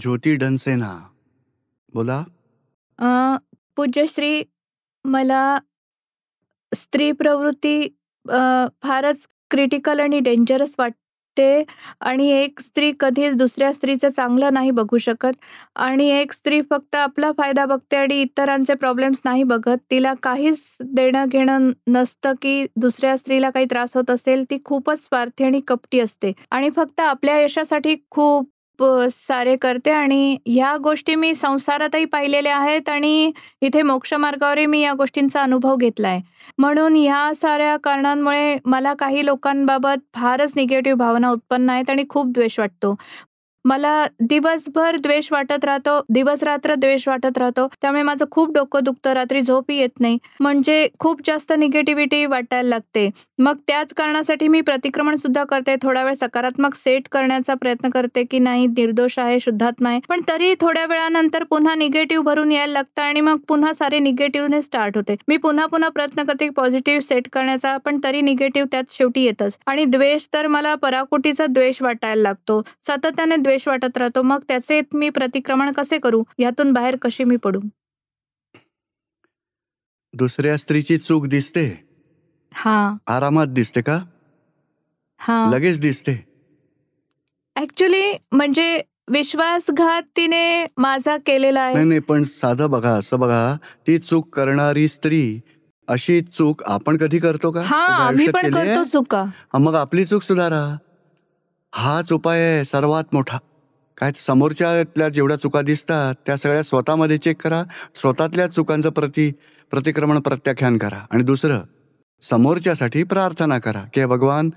ज्योती डनसेना. बोला. अ, पूज्यश्री, मला स्त्री प्रवृत्ती फारच क्रिटिकल आणि डेंजरस वाटते आणि एक स्त्री कधीच दुसऱ्या स्त्रीचं चांगलं नाही बघू शकत आणि एक स्त्री फक्त आपला फायदा बघते आणि इतरांचे प्रॉब्लेम्स नाही बघत. तिला काहीच देणं-घेणं नसतं, की दुसऱ्या स्त्रीला काही त्रास होत असेल. ती खूपच स्वार्थी आणि कपटी असते आणि फक्त आपल्या यशासाठी खूप सारे करते आणि ह्या गोष्टी मी संसारातही पाहिलेल्या आहेत आणि इथे मोक्षमार्गावरही मी या गोष्टींचा अनुभव घेतलाय. म्हणून ह्या साऱ्या कारणांमुळे मला काही लोकांबाबत फारच निगेटिव्ह भावना उत्पन्न आहेत आणि खूप द्वेष वाटतो. मला दिवसभर द्वेष वाटत राहतो, दिवस-रात्र द्वेष वाटत राहतो. त्यामुळे माझं खूप डोकं दुखतं, रात्री झोपही येत नाही. म्हणजे खूप जास्त निगेटिव्हिटी वाटायला लागते. मग त्याच कारणासाठी मी प्रतिक्रमण सुद्धा करते. थोडा वेळ सकारात्मक सेट करण्याचा प्रयत्न करते, की नाही निर्दोष आहे, शुद्धात्मा आहे. पण तरी थोड्या वेळानंतर पुन्हा निगेटिव्ह भरून यायला लागतं आणि मग पुन्हा सारे निगेटिव्हने स्टार्ट होते. मी पुन्हा-पुन्हा प्रयत्न करते पॉझिटिव्ह सेट करण्याचा, पण तरी निगेटिव्ह त्यात शेवटी येतच. आणि द्वेष तर मला पराकोटीचा द्वेष वाटायला लागतो. सातत्याने द्वेष वाटत राहतो. मग त्याचे मी प्रतिक्रमण कसे करू? यातून बाहेर कशी मी पडू? दुसऱ्या स्त्रीची चूक दिसते. हां, आरामात दिसते का? हां. लगेच दिसते. ॲक्चुअली म्हणजे विश्वासघात तिने माझा केलेला आहे. नाही, नाही. पण साधं बघा, असं बघा, ती चूक करणारी स्त्री, अशी चूक आपण कधी करतो का? उभ्या हां, मी आयुष्यात पण केली आहे? करतो चुका. मग आपली चूक सुधारा. हाच उपाय आहे सर्वात मोठा. काय समोरच्यातल्या जेवढ्या चुका दिसतात त्या सगळ्या स्वतःमध्ये चेक करा. स्वतःतल्या चुकांचं प्रतिक्रमण प्रत्याख्यान करा. आणि दुसरं, समोरच्यासाठी प्रार्थना करा की हे भगवान,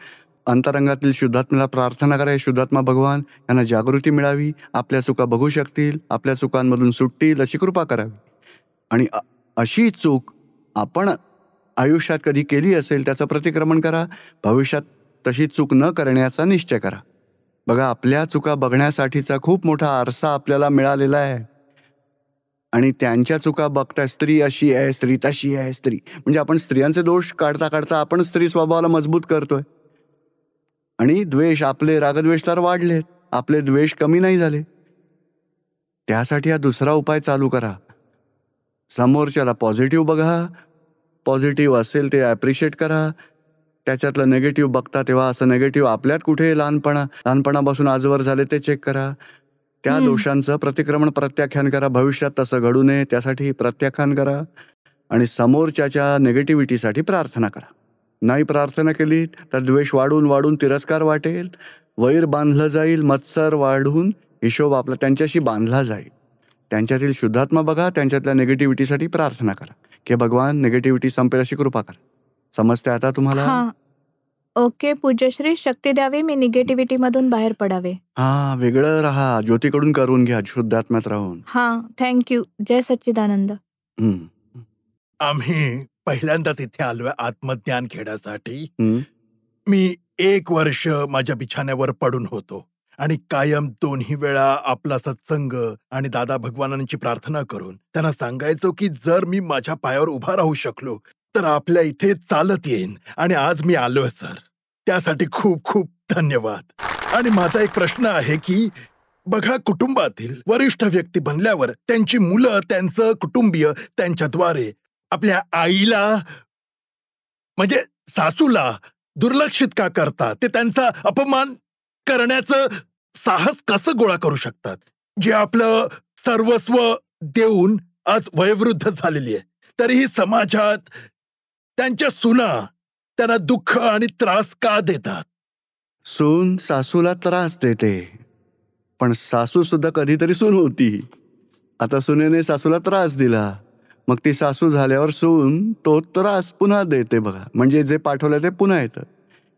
अंतरंगातील शुद्धात्म्याला प्रार्थना करा, हे शुद्धात्मा भगवान यांना जागृती मिळावी, आपल्या चुका बघू शकतील, आपल्या चुकांमधून सुटतील, अशी कृपा करावी. आणि अशी चूक आपण आयुष्यात कधी केली असेल त्याचं प्रतिक्रमण करा. भविष्यात तशी चूक न करण्याचा निश्चय करा. बघा, आपल्या चुका बघण्यासाठीचा खूप मोठा आरसा आपल्याला मिळालेला आहे. आणि त्यांच्या चुका बघता स्त्री अशी आहे, स्त्री तशी आहे, स्त्री म्हणजे आपण स्त्रियांचे दोष काढता काढता आपण स्त्री स्वभावाला मजबूत करतोय. आणि द्वेष, आपले रागद्वेष तर वाढलेत, आपले द्वेष कमी नाही झाले. त्यासाठी हा दुसरा उपाय चालू करा. समोरच्याला पॉझिटिव्ह बघा, पॉझिटिव्ह असेल ते ॲप्रिशिएट करा. त्याच्यातलं निगेटिव्ह बघता तेव्हा असं निगेटिव्ह आपल्यात कुठे लहानपणापासून आजवर झाले ते चेक करा. त्या हं. दोषांचं प्रतिक्रमण प्रत्याख्यान करा. भविष्यात तसं घडू नये त्यासाठी प्रत्याख्यान करा. आणि समोरच्याच्या निगेटिव्हिटीसाठी प्रार्थना करा. नाही प्रार्थना केली तर द्वेष वाढून वाढून तिरस्कार वाटेल, वैर बांधलं जाईल, मत्सर वाढून हिशोब आपला त्यांच्याशी बांधला जाईल. त्यांच्यातील शुद्धात्मा बघा, त्यांच्यातल्या निगेटिव्हिटीसाठी प्रार्थना करा की भगवान निगेटिव्हिटी संपेल अशी कृपा करा. समजते आता तुम्हाला? हां. ओके पूज्यश्री, शक्ती द्यावी मी निगेटिव्हिटीमधून बाहेर पडावे. वेगळं राहा, ज्योतीकडून करून घ्या, शुद्धात्म्यात राहून. हां, थँक यू. जय सच्चिदानंद. हं, आम्ही पहिल्यांदाच इथे आलोय आत्मज्ञान घेण्यासाठी. हं. मी 1 वर्ष माझ्या बिछाण्यावर पडून होतो आणि कायम 2ही वेळा आपला सत्संग आणि दादा भगवानांची प्रार्थना करून त्यांना सांगायचो की जर मी माझ्या पायावर उभा राहू शकलो तर आपल्या इथे चालत येईन. आणि आज मी आलोय सर, त्यासाठी खूप खूप धन्यवाद. आणि माझा एक प्रश्न आहे की बघा, कुटुंबातील वरिष्ठ व्यक्ती बनल्यावर त्यांची मुलं, त्यांचं कुटुंबीय त्यांच्याद्वारे आपल्या आईला म्हणजे सासूला दुर्लक्षित का करतात? ते त्यांचा अपमान करण्याचं साहस कसं गोळा करू शकतात? जे आपलं सर्वस्व देऊन आज वयोवृद्ध झालेली आहे, तरीही समाजात त्यांच्या सुना त्यांना दुःख आणि त्रास का देतात? सून सासूला त्रास देते, पण सासू सुद्धा कधीतरी सून होती. आता सुनेने सासूला त्रास दिला, मग ती सासू झाल्यावर सून तो त्रास पुन्हा देते. बघा, म्हणजे जे पाठवलं ते पुन्हा येतं.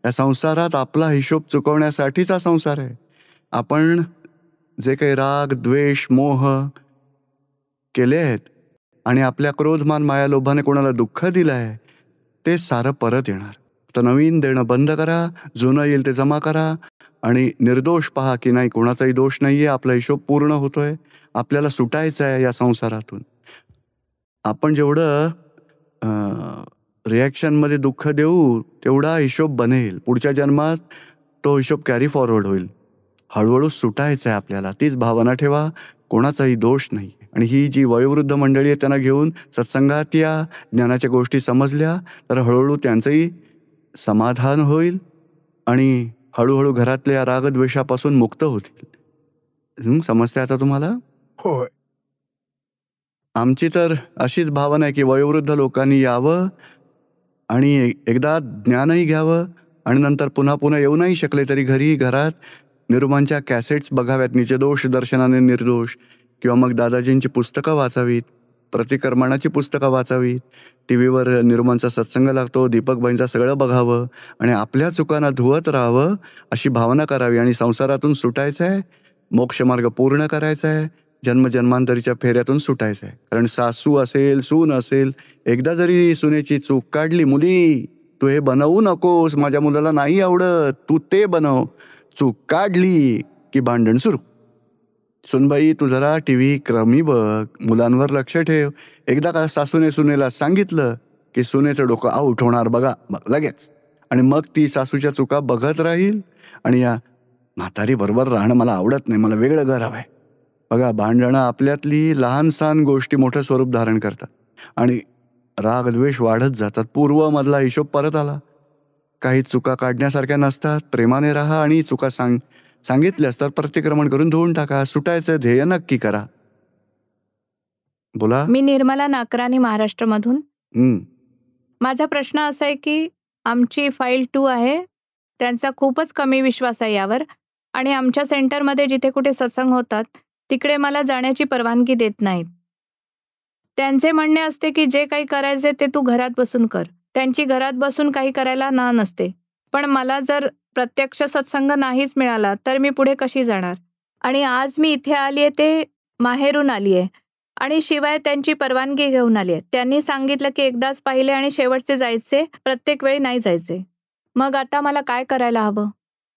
या संसारात आपला हिशोब चुकवण्यासाठीचा संसार आहे. आपण जे काही राग, द्वेष, मोह केले आहेत आणि आपल्या क्रोधमान माया लोभाने कोणाला दुःख दिलं आहे, ते सारं परत येणार. तर नवीन देणं बंद करा, जुनं येईल ते जमा करा आणि निर्दोष पहा की नाही, कोणाचाही दोष नाहीये, आपला हिशोब पूर्ण होतोय, आपल्याला सुटायचं आहे या संसारातून. आपण जेवढं रिॲक्शनमध्ये दुःख देऊ तेवढा हिशोब बनेल. पुढच्या जन्मात तो हिशोब कॅरी फॉरवर्ड होईल. हळूहळू सुटायचं आहे आपल्याला. तीच भावना ठेवा, कोणाचाही दोष नाही. आणि ही जी वयोवृद्ध मंडळी आहे त्यांना घेऊन सत्संगात या, ज्ञानाच्या गोष्टी समजल्या तर हळूहळू त्यांचंही समाधान होईल आणि हळूहळू घरातल्या रागद्वेषापासून मुक्त होतील. समजते आता तुम्हाला? होय. आमची तर अशीच भावना आहे की वयोवृद्ध लोकांनी यावं आणि एकदा ज्ञानही घ्यावं आणि नंतर पुन्हा पुन्हा येऊ नाही शकले तरी घरात निरुमांच्या कॅसेट्स बघाव्यात, निजदोष दर्शनाने निर्दोष, किंवा मग दादाजींची पुस्तकं वाचावीत, प्रतिक्रमणाची पुस्तकं वाचावीत, टी व्हीवर निरुमांचा सत्संग लागतो, दीपकबाईंचा सगळं बघावं आणि आपल्या चुकांना धुवत राहावं अशी भावना करावी आणि संसारातून सुटायचं आहे, मोक्षमार्ग पूर्ण करायचा आहे, जन्मजन्मांतरीच्या फेऱ्यातून सुटायचं आहे. कारण सासू असेल, सून असेल, एकदा जरी सुनेची चूक काढली, मुली तू हे बनवू नकोस, माझ्या मुलाला नाही आवडत, तू ते बनव, चूक काढली की भांडण सुरू. सुनबाई तू जरा टी व्ही कमी बघ, मुलांवर लक्ष ठेव. एकदा का सासूने सुनेला सांगितलं की सुनेचं डोकं आऊट होणार बघा लगेच, आणि मग ती सासूच्या चुका बघत राहील आणि या म्हातारी बरोबर राहणं मला आवडत नाही, मला वेगळं घर हवं आहे. बघा, भांडणं आपल्यातली लहान सहान गोष्टी मोठं स्वरूप धारण करतात आणि रागद्वेष वाढत जातात. पूर्वमधला हिशोब परत आला. काही चुका काढण्यासारख्या नसतात. प्रेमाने राहा आणि चुका सांगितल्यास तर प्रतिक्रमण करून धुवून टाका. सुटायचं ध्येय नक्की करा. बोला. मी निर्मला नाकरानी, महाराष्ट्रामधून. माझा प्रश्न असा आहे की आमची फाईल 2 आहे, त्यांचा खूपच कमी विश्वास आहे यावर, आणि आमच्या सेंटरमध्ये जिथे कुठे सत्संग होतात तिकडे मला जाण्याची परवानगी देत नाहीत. त्यांचे म्हणणे असते की जे काही करायचे ते तू घरात बसून कर. त्यांची घरात बसून काही करायला ना नसते. पण मला जर प्रत्यक्ष सत्संग नाहीच मिळाला तर मी पुढे कशी जाणार? आणि आज मी इथे आली आहे ते माहेरून आली आहे आणि शिवाय त्यांची परवानगी घेऊन आली आहे. त्यांनी सांगितलं की एकदाच पाहिले आणि शेवटचे जायचे, प्रत्येक वेळी नाही जायचे. मग आता मला काय करायला हवं?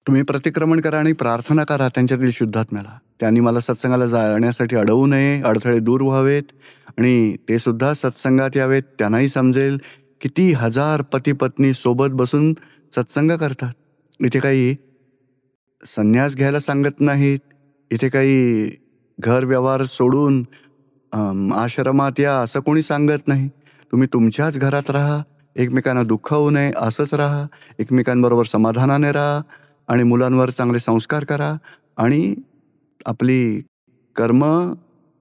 तुम्ही प्रतिक्रमण करा आणि प्रार्थना करा त्यांच्यातील शुद्धात्म्याला. त्यांनी मला सत्संगाला जाण्यासाठी अडवू नये, अडथळे दूर व्हावेत आणि ते सुद्धा सत्संगात यावेत. त्यांनाही समजेल किती हजार पती पत्नी सोबत बसून सत्संग करतात. इथे काही संन्यास घ्यायला सांगत नाहीत. इथे काही घर व्यवहार सोडून आश्रमात या असं कोणी सांगत नाही. तुम्ही तुमच्याच घरात राहा, एकमेकांना दुःख होऊ नये असंच राहा, एकमेकांबरोबर समाधानाने राहा आणि मुलांवर चांगले संस्कार करा आणि आपली कर्म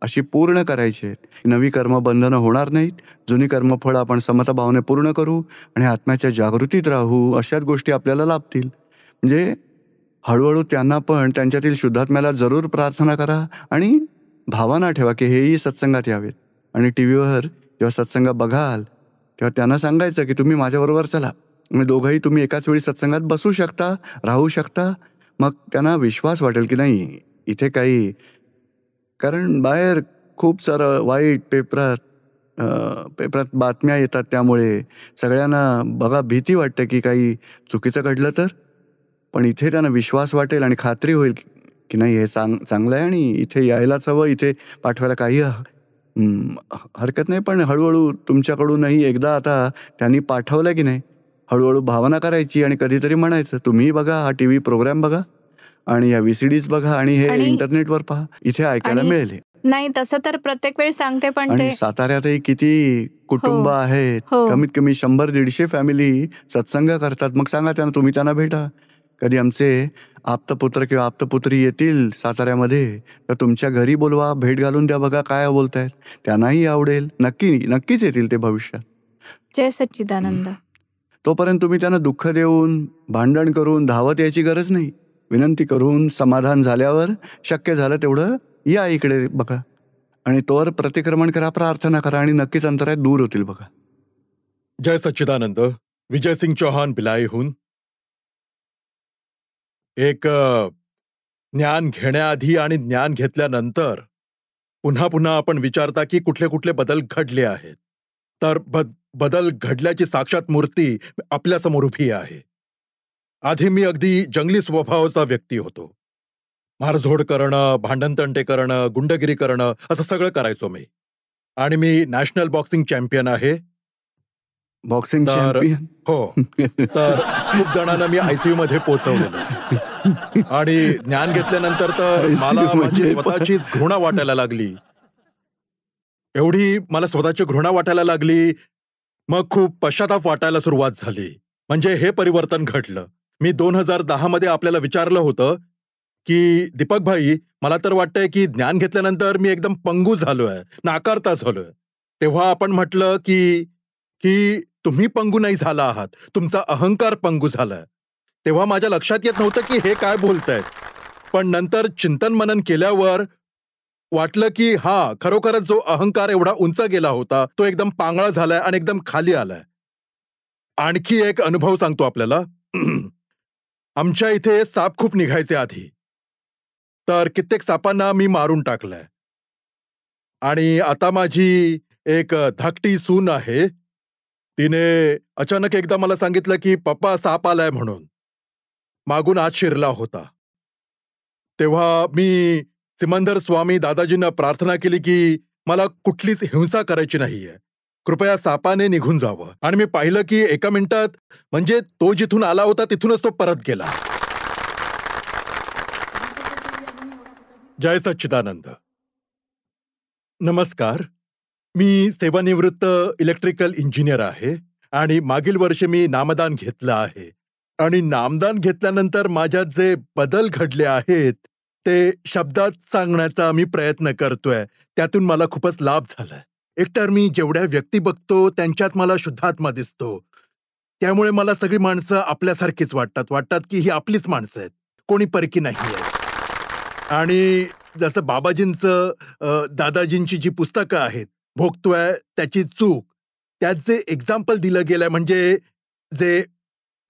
अशी पूर्ण करायची आहेत. नवी कर्मबंधनं होणार नाहीत. जुनी कर्मफळं आपण समताभावाने पूर्ण करू आणि आत्म्याच्या जागृतीत राहू. अशाच गोष्टी आपल्याला लाभतील. म्हणजे हळूहळू त्यांना पण त्यांच्यातील शुद्धात्म्याला जरूर प्रार्थना करा आणि भावना ठेवा की हेही सत्संगात यावेत. आणि टी व्हीवर जेव्हा सत्संग बघाल तेव्हा त्यांना सांगायचं की तुम्ही माझ्याबरोबर चला. मग दोघंही तुम्ही एकाच वेळी सत्संगात बसू शकता, राहू शकता. मग त्यांना विश्वास वाटेल की नाही इथे काही, कारण बाहेर खूप सारं वाईट पेपरात बातम्या येतात, त्यामुळे सगळ्यांना बघा भीती वाटते की काही चुकीचं घडलं तर. पण इथे त्यांना विश्वास वाटेल आणि खात्री होईल की नाही हे चांगलं आहे आणि इथे यायलाच हवं, इथे पाठवायला काही हरकत नाही. पण हळूहळू तुमच्याकडूनही एकदा आता त्यांनी पाठवलं की नाही, हळूहळू भावना करायची आणि कधीतरी म्हणायचं तुम्ही बघा हा टी व्ही प्रोग्राम बघा आणि या VCDs बघा आणि हे इंटरनेटवर पहा, इथे ऐकायला मिळेल. नाही तसं तर प्रत्येक वेळी सांगते, पण आणि साताऱ्यातही किती कुटुंब आहेत, कमीत कमी 100-150 फॅमिली सत्संग करतात. मग सांगा त्यांना, तुम्ही त्यांना भेटा. कधी आमचे आप्तपुत्र किंवा आप्तपुत्री येतील साताऱ्यामध्ये तर तुमच्या घरी बोलवा, भेट घालून द्या, बघा काय बोलतायत, त्यांनाही आवडेल. नक्कीच येतील ते भविष्यात. जय सच्चिदानंद. तोपर्यंत तुम्ही त्यांना दुःख देऊन भांडण करून धावत यायची गरज नाही. विनंती करून समाधान झाल्यावर शक्य झालं तेवढं या इकडे बघा आणि तोवर प्रतिक्रमण करा, प्रार्थना करा आणि नक्कीच अंतराय दूर होतील बघा. जय सच्चिदानंद. विजयसिंग चौहान भिलाईहून. एक ज्ञान घेण्याआधी आणि ज्ञान घेतल्यानंतर पुन्हा पुन्हा आपण विचारता की कुठले कुठले बदल घडले आहेत. तर बदल घडल्याची साक्षात मूर्ती आपल्यासमोर उभी आहे. आधी मी अगदी जंगली स्वभावाचा व्यक्ती होतो. मारझोड करणं, भांडणतंटे करणं, गुंडगिरी करणं असं सगळं करायचो मी. आणि मी नॅशनल बॉक्सिंग चॅम्पियन आहे. बॉक्सिंग तर चॅम्पियन. हो, तर खूप जणांना मी ICU मध्ये पोहोचवलेलं आणि ज्ञान घेतल्यानंतर तर ICU मला माझी म्हणजे स्वतःचीच घृणा वाटायला लागली. एवढी मला स्वतःची घृणा वाटायला लागली, मग खूप पश्चाताप वाटायला सुरुवात झाली. म्हणजे हे परिवर्तन घडलं. मी 2010 मध्ये आपल्याला विचारलं होतं, की दीपक भाई, मला तर वाटतंय की ज्ञान घेतल्यानंतर मी एकदम पंगू झालोय, नाकारता झालोय. तेव्हा आपण म्हटलं की की तुम्ही पंगू नाही झाला आहात, तुमचा अहंकार पंगू झालाय. तेव्हा माझ्या लक्षात येत नव्हतं की हे काय बोलतायत. पण नंतर चिंतन मनन केल्यावर वाटलं की खरोखरच जो अहंकार एवढा उंच गेला होता, तो एकदम पांगळा झालाय आणि एकदम खाली आलाय. आणखी एक अनुभव सांगतो आपल्याला. आमच्या इथे साप खूप निघायचे आधी. तर कित्येक सापांना मी मारून टाकलंय. आणि आता माझी एक धाकटी सून आहे. तिने अचानक एकदा मला सांगितलं की पप्पा साप आलाय म्हणून. मागून आत शिरला होता. तेव्हा मी सिमंदर स्वामी दादाजींना प्रार्थना केली की मला कुठलीच हिंसा करायची नाहीये. कृपया सापाने निघून जावं. आणि मी पाहिलं की एका मिनिटात म्हणजे तो जिथून आला होता तिथूनच तो परत गेला. जय सच्चिदानंद. नमस्कार. मी सेवानिवृत्त इलेक्ट्रिकल इंजिनियर आहे आणि मागील वर्षी मी नामदान घेतलं आहे. आणि नामदान घेतल्यानंतर माझ्यात जे बदल घडले आहेत ते शब्दात सांगण्याचा मी प्रयत्न करतोय. त्यातून मला खूपच लाभ झालाय. एकतर मी जेवढ्या व्यक्ती बघतो त्यांच्यात मला शुद्धात्मा दिसतो. त्यामुळे मला सगळी माणसं आपल्यासारखीच वाटतात की ही आपलीच माणसं आहेत, कोणी परकी नाहीये. आणि जसं बाबाजींचं दादाजींची जी पुस्तकं आहेत, भोगतोय त्याची चूक, त्यात जे एक्झाम्पल दिलं गेलंय म्हणजे जे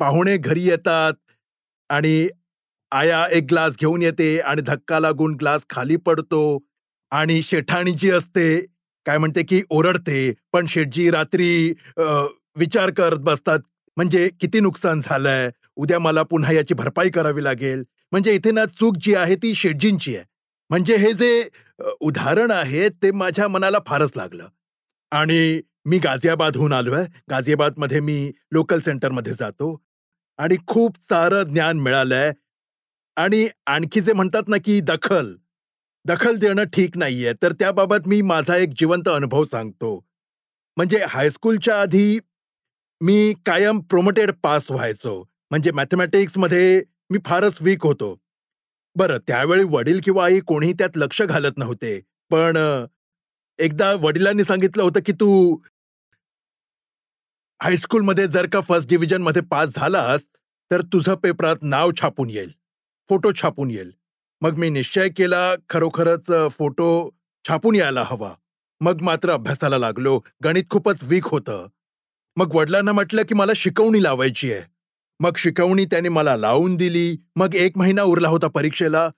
पाहुणे घरी येतात आणि आया एक ग्लास घेऊन येते आणि धक्का लागून ग्लास खाली पडतो आणि शेठाणी जी असते काय म्हणते की ओरडते, पण शेठजी रात्री विचार करत बसतात, म्हणजे किती नुकसान झालंय, उद्या मला पुन्हा याची भरपाई करावी लागेल. म्हणजे इथे ना चूक जी आहे ती शेठजींची आहे. म्हणजे हे जे उदाहरण आहे ते माझ्या मनाला फारच लागलं. आणि मी गाझियाबादहून आलोय. गाझियाबादमध्ये मी लोकल सेंटरमध्ये जातो आणि खूप सारं ज्ञान मिळालंय. आणि आणखी जे म्हणतात ना की दखल देणं ठीक नाहीये, तर त्याबाबत मी माझा एक जिवंत अनुभव सांगतो. म्हणजे हायस्कूलच्या आधी मी कायम प्रोमोटेड पास व्हायचो. म्हणजे मॅथमॅटिक्समध्ये मी फारच वीक होतो. बरं, त्यावेळी वडील किंवा आई कोणीही त्यात लक्ष घालत नव्हते. पण एकदा वडिलांनी सांगितलं होतं की तू हायस्कूलमध्ये जर का फर्स्ट डिव्हिजनमध्ये पास झालास, तर तुझं पेपरात नाव छापून येईल, फोटो छापून येईल. मग मी निश्चय केला खरोखरच फोटो छापून यायला हवा. मग मात्र अभ्यासाला लागलो. गणित खूपच वीक होतं. मग वडिलांना म्हटलं की मला शिकवणी लावायची आहे. मग शिकवणी त्यांनी मला लावून दिली. मग 1 महिना उरला होता परीक्षेला.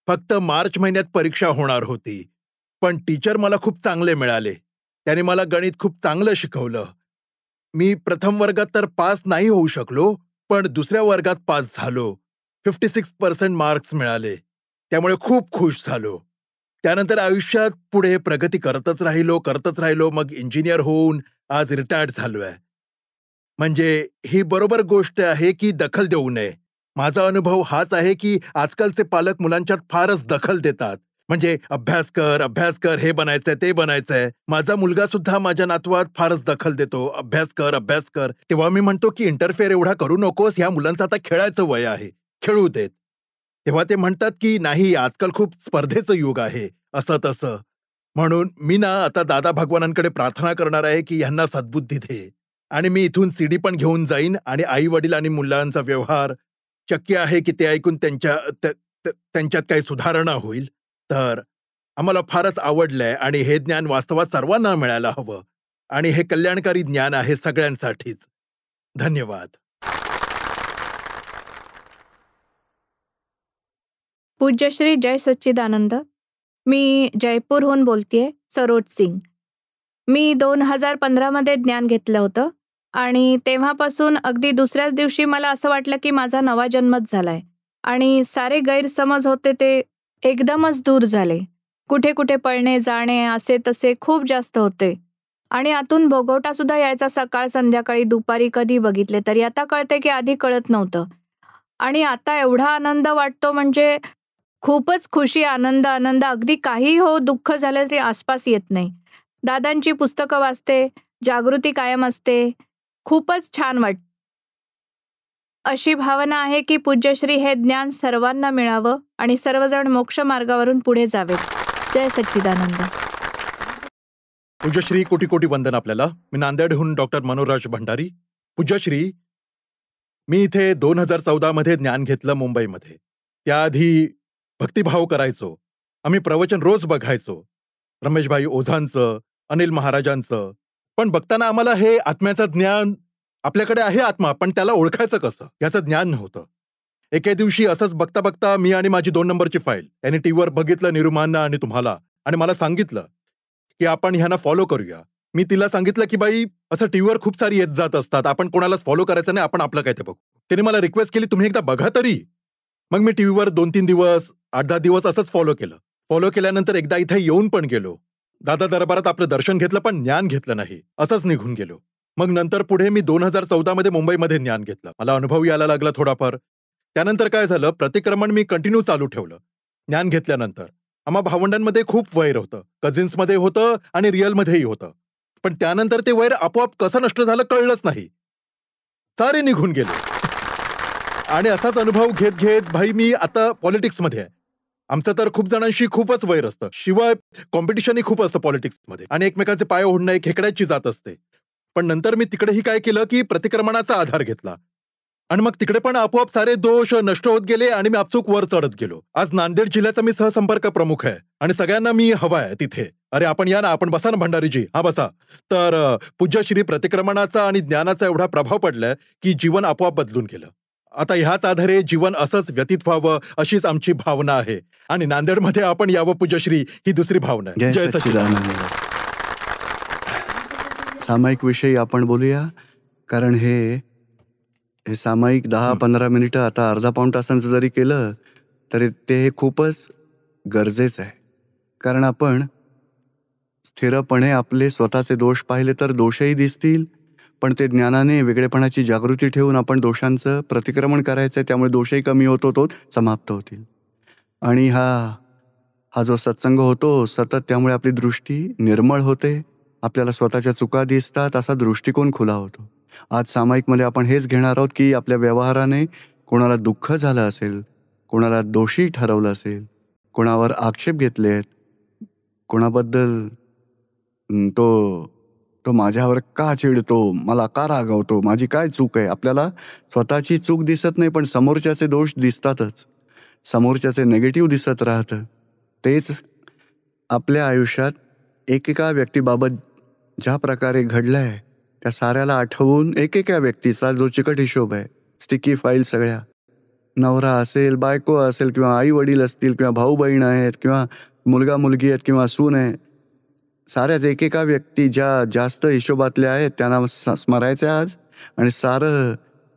फक्त मार्च महिन्यात परीक्षा होणार होती. पण टीचर मला खूप चांगले मिळाले. त्याने मला गणित खूप चांगलं शिकवलं. मी प्रथम वर्गात तर पास नाही होऊ शकलो, पण दुसऱ्या वर्गात पास झालो. 56% मार्क्स मिळाले. त्यामुळे खूप खुश झालो. त्यानंतर आयुष्यात पुढे प्रगती करतच राहिलो. मग इंजिनियर होऊन आज रिटायर्ड झालोय. म्हणजे ही बरोबर गोष्ट आहे की दखल देऊ नये. माझा अनुभव हाच आहे की आजकालचे पालक मुलांच्यात फारच दखल देतात. म्हणजे अभ्यास कर, हे बनायचंय, ते बनायचंय. माझा मुलगा सुद्धा माझ्या नातवात फारच दखल देतो. अभ्यास कर. तेव्हा मी म्हणतो की इंटरफेअर एवढा करू नकोस, ह्या मुलांचं आता खेळायचं वय आहे, खेळू देत. तेव्हा ते म्हणतात की नाही, आजकाल खूप स्पर्धेचं युग आहे, असं तसं. म्हणून मी ना आता दादा भगवानांकडे प्रार्थना करणार आहे की ह्यांना सद्बुद्धी दे. आणि मी इथून सीडी पण घेऊन जाईन आणि आई वडील आणि मुलांचा व्यवहार शक्य आहे की ते ऐकून त्यांच्यात काही सुधारणा होईल. तर आम्हाला फारच आवडलंय आणि हे ज्ञान वास्तवात सर्वांना मिळायला हवं. आणि हे कल्याणकारी ज्ञान आहे सगळ्यांसाठीच. धन्यवाद. पूज्यश्री जय सच्चिदानंद. मी जयपूरहून बोलतेय, सरोज सिंग. मी 2015 मध्ये ज्ञान घेतलं होतं आणि तेव्हापासून अगदी दुसऱ्याच दिवशी मला असं वाटलं की माझा नवा जन्मच झालाय आणि सारे गैरसमज होते ते एकदमच दूर झाले. कुठे कुठे पळणे जाणे असे तसे खूप जास्त होते आणि आतून भोगवटा सुद्धा यायचा सकाळ, संध्याकाळी, दुपारी कधी बघितले तरी. आता कळते की आधी कळत नव्हतं. आणि आता एवढा आनंद वाटतो म्हणजे खूपच खुशी, आनंद, आनंद. अगदी काहीही हो, दुःख झालं तरी आसपास येत नाही. दादांची पुस्तकं वाचते, जागृती कायम असते. खूपच छान वाटतं. अशी भावना आहे की पूज्यश्री हे ज्ञान सर्वांना मिळावं आणि सर्वजण मोक्ष मार्गावरून पुढे जावेत. जय सच्चिदानंद. पूज्यश्री कोटी कोटी वंदन आपल्याला. मी नांदेडहून डॉक्टर मनोराज भंडारी. पूज्यश्री, मी इथे 2014 मध्ये ज्ञान घेतलं मुंबईमध्ये. त्याआधी भक्तिभाव करायचो. आम्ही प्रवचन रोज बघायचो, रमेशभाई ओझांचं, अनिल महाराजांचं. पण बघताना आम्हाला हे आत्म्याचं ज्ञान, आपल्याकडे आहे आत्मा, पण त्याला ओळखायचं कसं याचं ज्ञान नव्हतं. एके दिवशी असंच बघता बघता मी आणि माझी 2 नंबरची फाईल यांनी टीव्हीवर बघितलं, निरुमांना आणि तुम्हाला, आणि मला सांगितलं की आपण ह्यांना फॉलो करूया. मी तिला सांगितलं की बाई, असं टीव्हीवर खूप सारी येत जात असतात, आपण कोणालाच फॉलो करायचं नाही, आपण आपलं काय ते बघू. तिने मला रिक्वेस्ट केली, तुम्ही एकदा बघा तरी. मग मी टीव्हीवर 2-3 दिवस, 8-10 दिवस असंच फॉलो केलं. फॉलो केल्यानंतर एकदा इथे येऊन पण गेलो. दादा दरबारात आपलं दर्शन घेतलं, पण ज्ञान घेतलं नाही, असंच निघून गेलो. मग नंतर पुढे मी 2014 मध्ये मुंबईमध्ये ज्ञान घेतलं. मला अनुभव यायला लागला थोडाफार. त्यानंतर काय झालं, प्रतिक्रमण मी कंटिन्यू चालू ठेवलं. ज्ञान घेतल्यानंतर आम्हा भावंडांमध्ये खूप वैर होतं, कझिन्समध्ये होतं आणि रिअलमध्येही होतं. पण त्यानंतर ते वैर आपोआप कसं नष्ट झालं कळलंच नाही, सारे निघून गेले. आणि असाच अनुभव घेत घेत भाई मी आता पॉलिटिक्समध्ये आहे. आमचं तर खूप जणांशी खूपच वैर असतं, शिवाय कॉम्पिटिशनही खूप असतं पॉलिटिक्समध्ये, आणि एकमेकांचे पाय ओढणं एक खेकड्याची जात असते. पण नंतर मी तिकडेही काय केलं की प्रतिक्रमणाचा आधार घेतला, आणि मग तिकडे पण आपोआप सारे दोष नष्ट होत गेले आणि मी आपसूक वर चढत गेलो. आज नांदेड जिल्ह्याचा मी सहसंपर्क प्रमुख आहे आणि सगळ्यांना मी हवाय तिथे. अरे आपण या ना, आपण बसा ना भंडारीजी, हा बसा. तर पूज्यश्री, प्रतिक्रमणाचा आणि ज्ञानाचा एवढा प्रभाव पडलाय की जीवन आपोआप बदलून गेलं. आता ह्याच आधारे जीवन असंच व्यतीत व्हावं अशीच आमची भावना आहे, आणि नांदेडमध्ये आपण यावं पूज्यश्री, ही दुसरी भावना आहे. जय सच्चिदानंद. सामायिक विषयी आपण बोलूया, कारण हे सामायिक 10-15 मिनिटं, आता अर्धा पाऊण तासांचं जरी केलं तरी ते खूपच गरजेचं आहे. कारण आपण स्थिरपणे आपले स्वतःचे दोष पाहिले तर दोषही दिसतील, पण ते ज्ञानाने वेगळेपणाची जागृती ठेवून आपण दोषांचं प्रतिक्रमण करायचं आहे. त्यामुळे दोषही कमी होत होत समाप्त होतील. आणि हा जो सत्संग होतो सतत, त्यामुळे आपली दृष्टी निर्मळ होते, आपल्याला स्वतःच्या चुका दिसतात, असा दृष्टिकोन खुला होतो. आज सामायिकमध्ये आपण हेच घेणार आहोत की आपल्या व्यवहाराने कोणाला दुःख झालं असेल, कोणाला दोषी ठरवलं असेल, कोणावर आक्षेप घेतले आहेत, कोणाबद्दल तो माझ्यावर का चिडतो, मला का रागवतो, माझी काय चूक आहे. आपल्याला स्वतःची चूक दिसत नाही, पण समोरच्याचे दोष दिसतातच, समोरच्याचे नेगेटिव्ह दिसत राहतं. तेच आपल्या आयुष्यात एकेका व्यक्तीबाबत ज्या प्रकारे घडलं आहे त्या साऱ्याला आठवून एकेका व्यक्तीचा जो चिकट हिशोब आहे, स्टिकी फाईल सगळ्या, नवरा असेल, बायको असेल, किंवा आई वडील असतील, किंवा भाऊ बहीण आहेत, किंवा मुलगा मुलगी आहेत, किंवा सून आहे, साऱ्याच एकेका व्यक्ती ज्या जास्त हिशोबातल्या आहेत त्यांना स्मरायचे आज. आणि सारं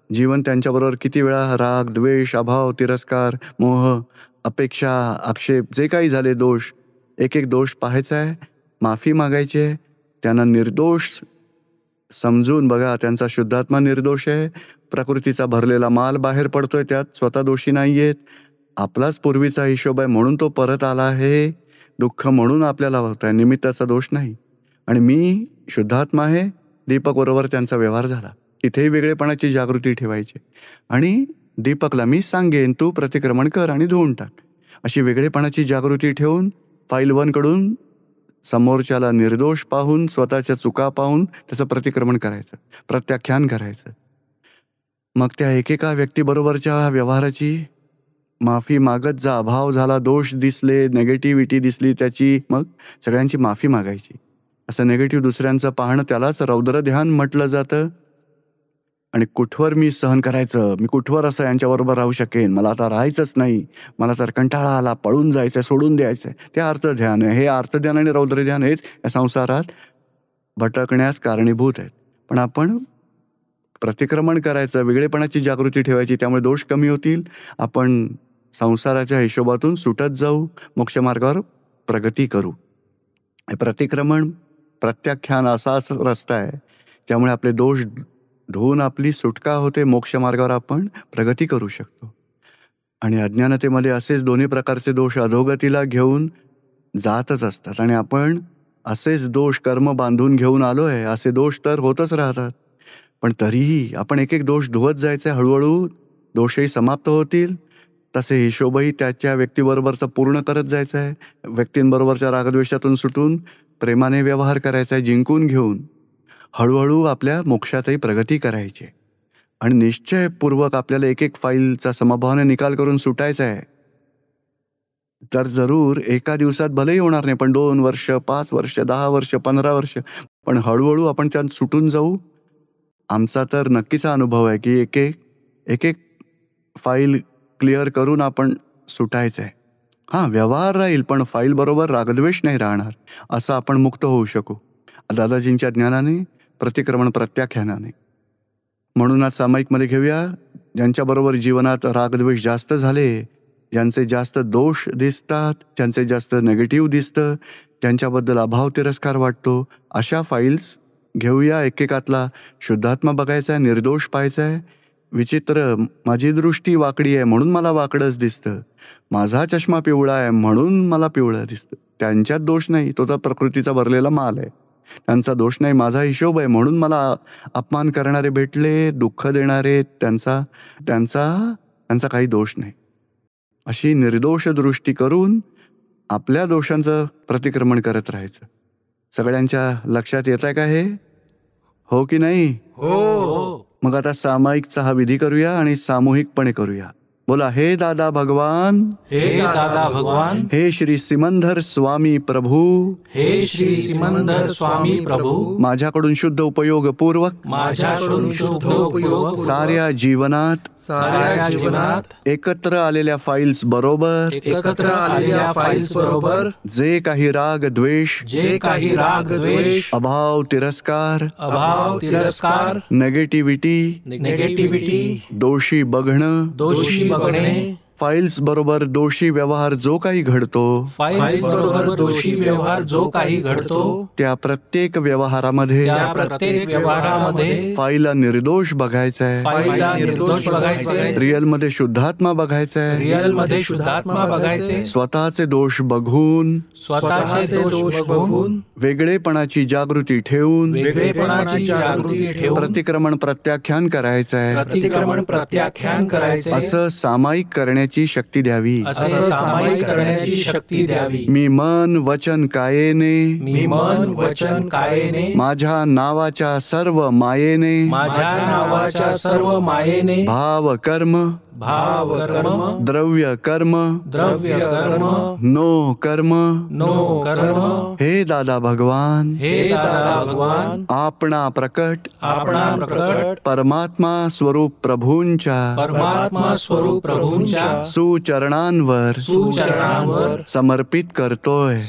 जीवन त्यांच्याबरोबर किती वेळा राग, द्वेष, अभाव, तिरस्कार, मोह, अपेक्षा, आक्षेप, जे काही झाले दोष, एक एक दोष पाहायचा आहे, माफी मागायची आहे, त्यांना निर्दोष समजून बघा. त्यांचा शुद्धात्मा निर्दोष आहे, प्रकृतीचा भरलेला माल बाहेर पडतोय, त्यात स्वतः दोषी नाही आहेत, आपलाच पूर्वीचा हिशोब आहे म्हणून तो परत आला आहे, दुःख म्हणून आपल्याला होत आहे, निमित्ताचा दोष नाही. आणि मी शुद्धात्मा आहे, दीपक बरोबर त्यांचा व्यवहार झाला, तिथेही वेगळेपणाची जागृती ठेवायची. आणि दीपकला मी सांगेन, तू प्रतिक्रमण कर आणि धुवून टाक, अशी वेगळेपणाची जागृती ठेवून फाईल 1 कडून समोरच्याला निर्दोष पाहून, स्वतःच्या चुका पाहून त्याचं प्रतिक्रमण करायचं, प्रत्याख्यान करायचं. मग त्या एकेका व्यक्तीबरोबरच्या व्यवहाराची माफी मागत जा. अभाव झाला, दोष दिसले, नेगेटिव्हिटी दिसली त्याची, मग सगळ्यांची माफी मागायची. असं नेगेटिव्ह दुसऱ्यांचं पाहणं त्यालाच रौद्र ध्यान म्हटलं जातं. आणि कुठवर मी सहन करायचं, मी कुठवर असं यांच्याबरोबर राहू शकेन, मला आता राहायचंच नाही, मला तर कंटाळा आला, पळून जायचं, सोडून द्यायचं, ते अर्थध्यान आहे. हे अर्थध्यान आणि रौद्र ध्यान हेच या संसारात भटकण्यास कारणीभूत आहेत. पण आपण प्रतिक्रमण करायचं, वेगळेपणाची जागृती ठेवायची, त्यामुळे दोष कमी होतील, आपण संसाराच्या हिशोबातून सुटत जाऊ, मोक्षमार्गावर प्रगती करू. प्रतिक्रमण प्रत्याख्यान असाच रस्ता आहे ज्यामुळे आपले दोष धुवून आपली सुटका होते, मोक्षमार्गावर आपण प्रगती करू शकतो. आणि अज्ञानतेमध्ये असेच दोन्ही प्रकारचे दोष अधोगतीला घेऊन जातच असतात आणि आपण असेच दोष कर्म बांधून घेऊन आलोय, असे दोष तर होतच राहतात. पण तरीही आपण एक एक दोष धुवत जायचे, हळूहळू दोषही समाप्त होतील. तसे हिशोबही त्याच्या व्यक्तीबरोबरचा पूर्ण करत जायचा आहे. व्यक्तींबरोबरच्या रागद्वेषातून सुटून प्रेमाने व्यवहार करायचा आहे, जिंकून घेऊन हळूहळू आपल्या मोक्षातही प्रगती करायची. आणि निश्चयपूर्वक आपल्याला एक एक फाईलचा समभावाने निकाल करून सुटायचा आहे. तर जरूर एका दिवसात भलेही होणार नाही, पण 2 वर्ष, 5 वर्ष, 10 वर्ष, 15 वर्ष, पण हळूहळू आपण त्यात सुटून जाऊ. आमचा तर नक्कीच अनुभव आहे की एक एक फाईल क्लिअर करून आपण सुटायचं आहे. हां, व्यवहार राहील पण फाईल बरोबर रागद्वेष नाही राहणार, असं आपण मुक्त होऊ शकू दादाजींच्या ज्ञानाने, प्रतिक्रमण प्रत्याख्यानाने. म्हणून आज सामायिकमध्ये घेऊया ज्यांच्याबरोबर जीवनात रागद्वेष जास्त झाले, ज्यांचे जास्त दोष दिसतात, ज्यांचे जास्त नेगेटिव्ह दिसतं, ज्यांच्याबद्दल अभाव तिरस्कार वाटतो, अशा फाईल्स घेऊया. एकेकातला शुद्धात्मा बघायचा आहे, निर्दोष पाहायचा आहे. विचित्र, माझी दृष्टी वाकडी आहे म्हणून मला वाकडंच दिसतं, माझा चष्मा पिवळा आहे म्हणून मला पिवळं दिसतं. त्यांच्यात दोष नाही, तो तर प्रकृतीचा भरलेला माल आहे. त्यांचा दोष नाही, माझा हिशोब आहे म्हणून मला अपमान करणारे भेटले, दुःख देणारे, त्यांचा काही दोष नाही. अशी निर्दोष दृष्टी करून आपल्या दोषांचं प्रतिक्रमण करत राहायचं. सगळ्यांच्या लक्षात येत आहे का हे? हो की नाही? हो. मग आता सामायिकचा हा विधी करूया आणि सामूहिकपणे करूया. बोला, हे दादा भगवान, हे दादा भगवान, हे श्री सिमंदर स्वामी प्रभू, हे श्री सिमंदर स्वामी प्रभू, माझ्याकडून शुद्ध उपयोगपूर्वक माझ्याकडून शुद्ध उपयोग साऱ्या जीवनात एकत्र आलेल्या फाईल्स बरोबर, एकत्र आलेल्या फाईल्स बरोबर जे काही राग द्वेष, अभाव तिरस्कार, नेगेटिव्हिटी, दोषी बघणे, फाईल्स बरोबर दोषी व्यवहार जो काही घडतो, त्या प्रत्येक व्यवहारामध्ये फाईलला निर्दोष बघायचा आहे, रिअल मध्ये शुद्धात्मा बघायचा आहे. स्वतःचे दोष बघून वेगळेपणाची जागृती ठेवून प्रतिक्रमण प्रत्याख्यान करायचं आहे. असं सामायिक करण्याची शक्ती द्यावी. मी मन वचन कायेने माझ्या नावाच्या सर्व मायेने भाव कर्म द्रव्य कर्म नो कर्म हे दादा भगवान आपणा प्रकट परमात्मा स्वरूप प्रभूंच्या सुचरणांवर समर्पित करतोय.